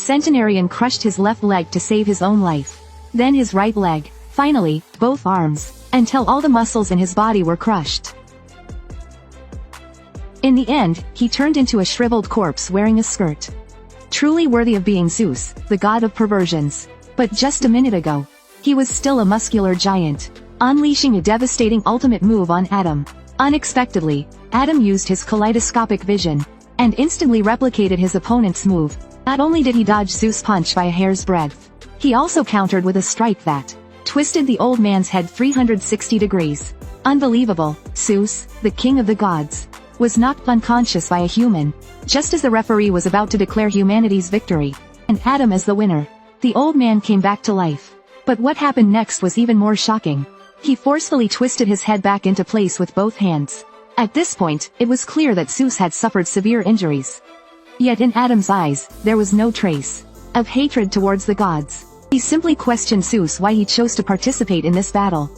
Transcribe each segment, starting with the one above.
centenarian crushed his left leg to save his own life. Then his right leg, finally, both arms, until all the muscles in his body were crushed. In the end, he turned into a shriveled corpse wearing a skirt. Truly worthy of being Zeus, the god of perversions. But just a minute ago, he was still a muscular giant, unleashing a devastating ultimate move on Adam. Unexpectedly, Adam used his kaleidoscopic vision, and instantly replicated his opponent's move. Not only did he dodge Zeus' punch by a hair's breadth, he also countered with a strike that twisted the old man's head 360 degrees. Unbelievable. Zeus, the king of the gods, was knocked unconscious by a human, just as the referee was about to declare humanity's victory, and Adam as the winner. The old man came back to life. But what happened next was even more shocking. He forcefully twisted his head back into place with both hands. At this point, it was clear that Zeus had suffered severe injuries. Yet in Adam's eyes, there was no trace of hatred towards the gods. He simply questioned Zeus why he chose to participate in this battle.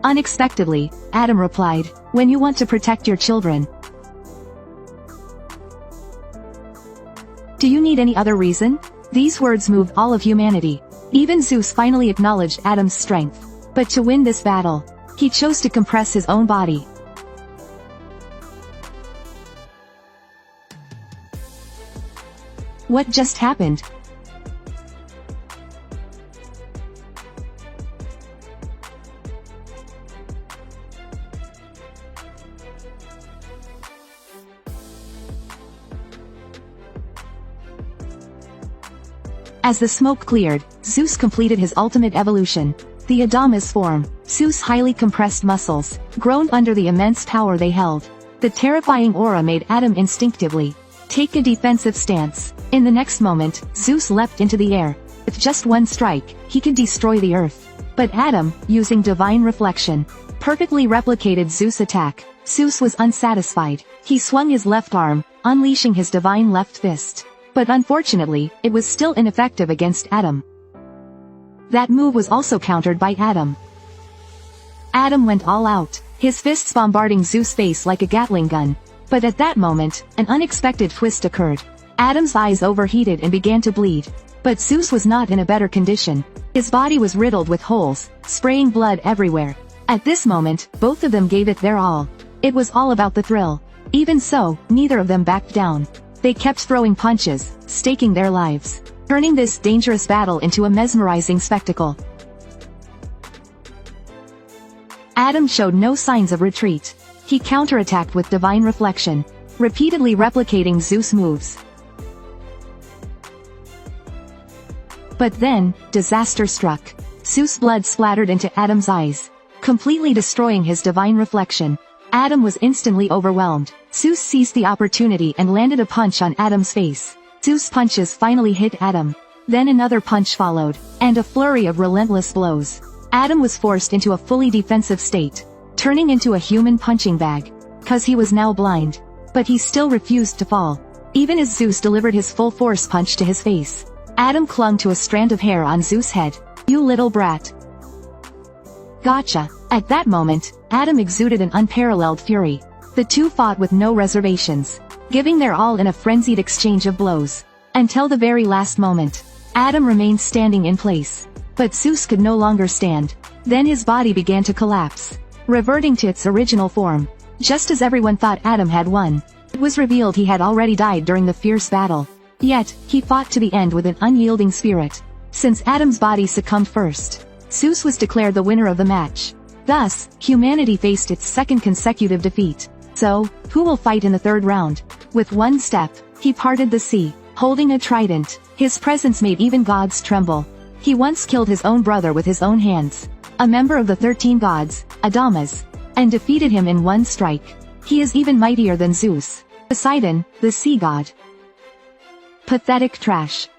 Unexpectedly, Adam replied, "When you want to protect your children. Do you need any other reason?" These words moved all of humanity. Even Zeus finally acknowledged Adam's strength. But to win this battle, he chose to compress his own body. What just happened? As the smoke cleared, Zeus completed his ultimate evolution. The Adamas form. Zeus' highly compressed muscles groaned under the immense power they held. The terrifying aura made Adam instinctively take a defensive stance. In the next moment, Zeus leapt into the air. With just one strike, he could destroy the earth. But Adam, using divine reflection, perfectly replicated Zeus' attack. Zeus was unsatisfied. He swung his left arm, unleashing his divine left fist. But unfortunately, it was still ineffective against Adam. That move was also countered by Adam. Adam went all out, his fists bombarding Zeus' face like a Gatling gun. But at that moment, an unexpected twist occurred. Adam's eyes overheated and began to bleed. But Zeus was not in a better condition. His body was riddled with holes, spraying blood everywhere. At this moment, both of them gave it their all. It was all about the thrill. Even so, neither of them backed down. They kept throwing punches, staking their lives, turning this dangerous battle into a mesmerizing spectacle. Adam showed no signs of retreat. He counterattacked with divine reflection, repeatedly replicating Zeus' moves. But then, disaster struck. Zeus' blood splattered into Adam's eyes, completely destroying his divine reflection. Adam was instantly overwhelmed. Zeus seized the opportunity and landed a punch on Adam's face. Zeus' punches finally hit Adam. Then another punch followed, and a flurry of relentless blows. Adam was forced into a fully defensive state, turning into a human punching bag. 'Cause he was now blind. But he still refused to fall. Even as Zeus delivered his full force punch to his face, Adam clung to a strand of hair on Zeus' head. "You little brat. Gotcha." At that moment, Adam exuded an unparalleled fury. The two fought with no reservations, giving their all in a frenzied exchange of blows. Until the very last moment, Adam remained standing in place. But Zeus could no longer stand. Then his body began to collapse, reverting to its original form. Just as everyone thought Adam had won, it was revealed he had already died during the fierce battle. Yet, he fought to the end with an unyielding spirit. Since Adam's body succumbed first, Zeus was declared the winner of the match. Thus, humanity faced its second consecutive defeat. So, who will fight in the third round? With one step, he parted the sea, holding a trident. His presence made even gods tremble. He once killed his own brother with his own hands, a member of the 13 gods, Adamas, and defeated him in one strike. He is even mightier than Zeus, Poseidon, the sea god. Pathetic trash.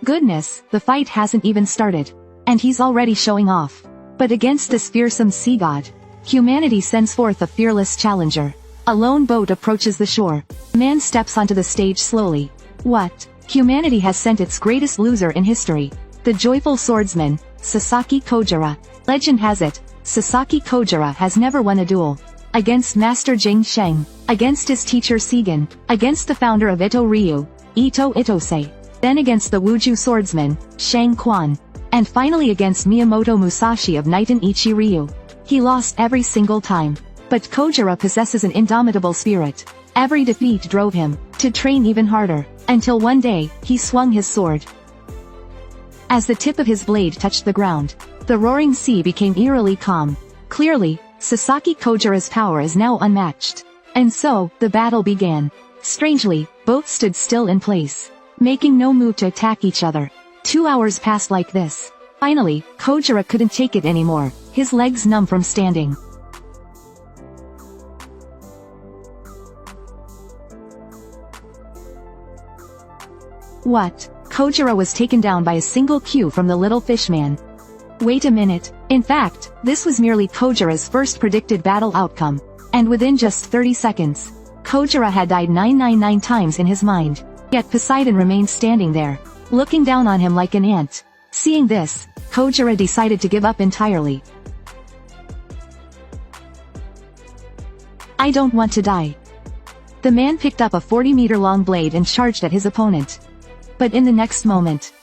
Goodness, the fight hasn't even started, and he's already showing off. But against this fearsome sea god, humanity sends forth a fearless challenger. A lone boat approaches the shore. Man steps onto the stage slowly. What? Humanity has sent its greatest loser in history. The joyful swordsman, Sasaki Kojira. Legend has it, Sasaki Kojira has never won a duel. Against Master Jing Sheng. Against his teacher Sigen. Against the founder of Ito Ryu, Ito Itose. then against the Wuju swordsman, Shang Quan, and finally against Miyamoto Musashi of Niton Ichi Ryu. He lost every single time. But Kojiro possesses an indomitable spirit. Every defeat drove him to train even harder, until one day, he swung his sword. As the tip of his blade touched the ground, the roaring sea became eerily calm. Clearly, Sasaki Kojiro's power is now unmatched. And so, the battle began. Strangely, both stood still in place, making no move to attack each other. 2 hours passed like this. Finally, Kojiro couldn't take it anymore, his legs numb from standing. What? Kojiro was taken down by a single cue from the little fishman. Wait a minute. In fact, this was merely Kojiro's first predicted battle outcome. And within just 30 seconds, Kojiro had died 999 times in his mind. Yet Poseidon remained standing there, looking down on him like an ant. Seeing this, Kojiro decided to give up entirely. I don't want to die. The man picked up a 40-meter-long blade and charged at his opponent. But in the next moment,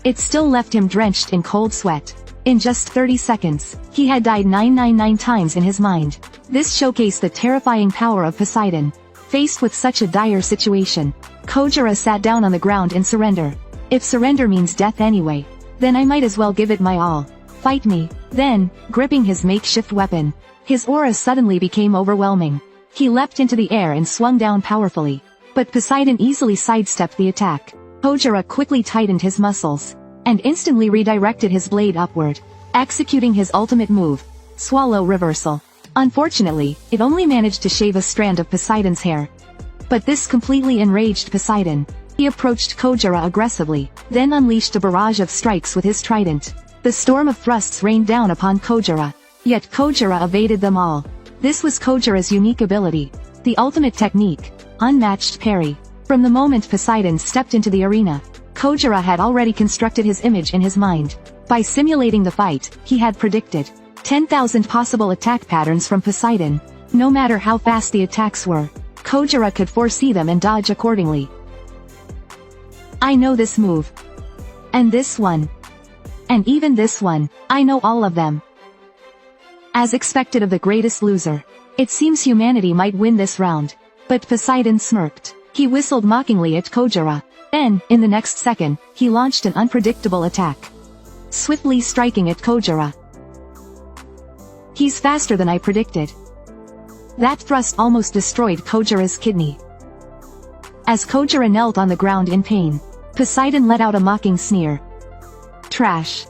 it still left him drenched in cold sweat. In just 30 seconds, he had died 999 times in his mind. This showcased the terrifying power of Poseidon. Faced with such a dire situation, Kojiro sat down on the ground in surrender. If surrender means death anyway, then I might as well give it my all. Fight me. Then, gripping his makeshift weapon, his aura suddenly became overwhelming. He leapt into the air and swung down powerfully. But Poseidon easily sidestepped the attack. Kojiro quickly tightened his muscles, and instantly redirected his blade upward, executing his ultimate move, Swallow Reversal. Unfortunately, it only managed to shave a strand of Poseidon's hair. But this completely enraged Poseidon. He approached Kojiro aggressively, then unleashed a barrage of strikes with his trident. The storm of thrusts rained down upon Kojiro. Yet Kojiro evaded them all. This was Kojiro's unique ability, the ultimate technique, unmatched parry. From the moment Poseidon stepped into the arena, Kojiro had already constructed his image in his mind. By simulating the fight, he had predicted 10,000 possible attack patterns from Poseidon. No matter how fast the attacks were, Kojiro could foresee them and dodge accordingly. I know this move. And this one. And even this one. I know all of them. As expected of the greatest loser, it seems humanity might win this round. But Poseidon smirked. He whistled mockingly at Kojiro. Then, in the next second, he launched an unpredictable attack, swiftly striking at Kojiro. He's faster than I predicted. That thrust almost destroyed Kojiro's kidney. As Kojiro knelt on the ground in pain, Poseidon let out a mocking sneer. Trash.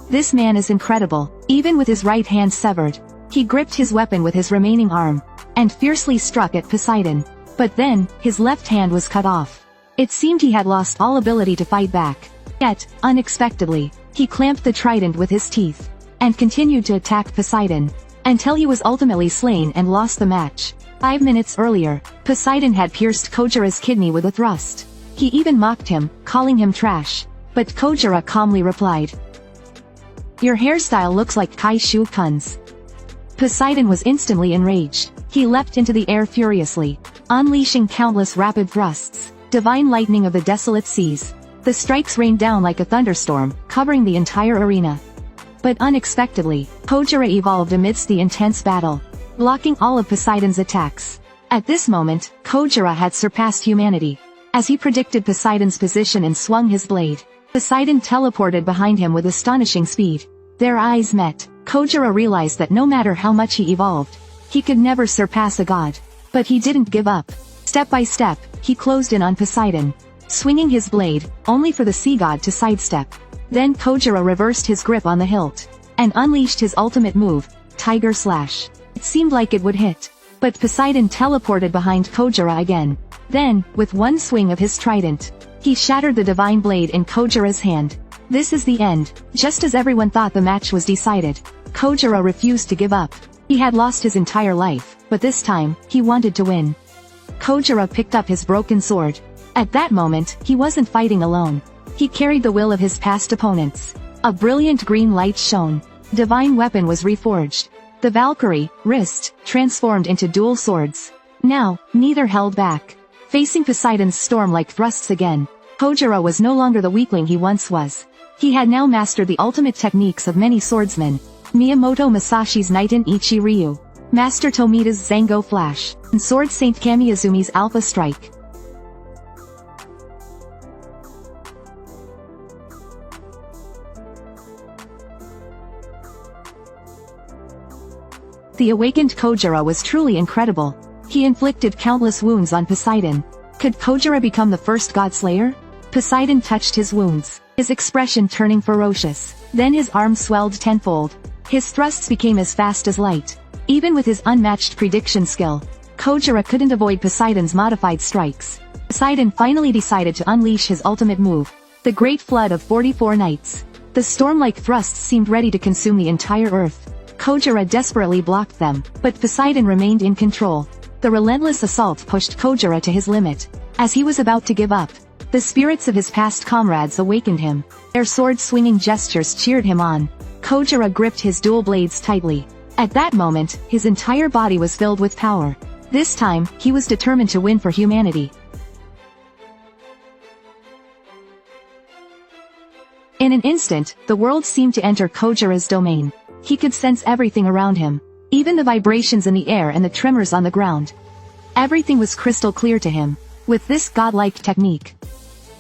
This man is incredible. Even with his right hand severed, he gripped his weapon with his remaining arm, and fiercely struck at Poseidon. But then, his left hand was cut off. It seemed he had lost all ability to fight back. Yet, unexpectedly, he clamped the trident with his teeth, and continued to attack Poseidon, until he was ultimately slain and lost the match. 5 minutes earlier, Poseidon had pierced Kojiro's kidney with a thrust. He even mocked him, calling him trash. But Kojiro calmly replied, "Your hairstyle looks like Kai Shu Kun's." Poseidon was instantly enraged. He leapt into the air furiously, unleashing countless rapid thrusts, divine lightning of the desolate seas. The strikes rained down like a thunderstorm, covering the entire arena. But unexpectedly, Kojiro evolved amidst the intense battle, blocking all of Poseidon's attacks. At this moment, Kojiro had surpassed humanity. As he predicted Poseidon's position and swung his blade, Poseidon teleported behind him with astonishing speed. Their eyes met. Kojiro realized that no matter how much he evolved, he could never surpass a god. But he didn't give up. Step by step, he closed in on Poseidon, swinging his blade, only for the sea god to sidestep. Then Kojiro reversed his grip on the hilt, and unleashed his ultimate move, Tiger Slash. It seemed like it would hit. But Poseidon teleported behind Kojiro again. Then, with one swing of his trident, he shattered the divine blade in Kojiro's hand. This is the end. Just as everyone thought the match was decided, Kojiro refused to give up. He had lost his entire life, but this time, he wanted to win. Kojiro picked up his broken sword. At that moment, he wasn't fighting alone. He carried the will of his past opponents. A brilliant green light shone. Divine weapon was reforged. The Valkyrie, wrist, transformed into dual swords. Now, neither held back. Facing Poseidon's storm-like thrusts again, Kojiro was no longer the weakling he once was. He had now mastered the ultimate techniques of many swordsmen. Miyamoto Musashi's Nighten Ichi Ryu, Master Tomida's Zango Flash, and Sword Saint Kamiyazumi's Alpha Strike. The awakened Kojiro was truly incredible. He inflicted countless wounds on Poseidon. Could Kojiro become the first god slayer? Poseidon touched his wounds, his expression turning ferocious. Then his arm swelled tenfold. His thrusts became as fast as light. Even with his unmatched prediction skill, Kojiro couldn't avoid Poseidon's modified strikes. Poseidon finally decided to unleash his ultimate move, the Great Flood of 44 Nights. The storm-like thrusts seemed ready to consume the entire earth. Kojiro desperately blocked them, but Poseidon remained in control. The relentless assault pushed Kojiro to his limit. As he was about to give up, the spirits of his past comrades awakened him. Their sword-swinging gestures cheered him on. Kojiro gripped his dual blades tightly. At that moment, his entire body was filled with power. This time, he was determined to win for humanity. In an instant, the world seemed to enter Kojiro's domain. He could sense everything around him, even the vibrations in the air and the tremors on the ground. Everything was crystal clear to him. With this godlike technique,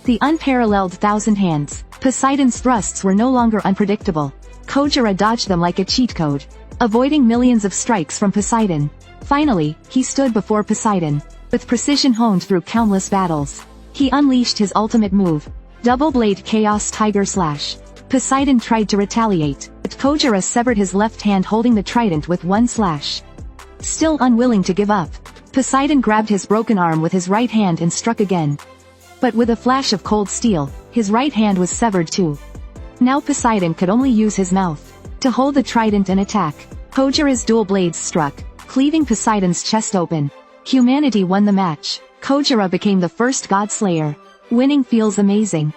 the unparalleled thousand hands, Poseidon's thrusts were no longer unpredictable. Kojiro dodged them like a cheat code, avoiding millions of strikes from Poseidon. Finally, he stood before Poseidon, with precision honed through countless battles. He unleashed his ultimate move, Double-Blade Chaos Tiger Slash. Poseidon tried to retaliate, but Kojiro severed his left hand holding the trident with one slash. Still unwilling to give up, Poseidon grabbed his broken arm with his right hand and struck again. But with a flash of cold steel, his right hand was severed too. Now Poseidon could only use his mouth to hold the trident and attack. Kojiro's dual blades struck, cleaving Poseidon's chest open. Humanity won the match. Kojiro became the first god slayer. Winning feels amazing.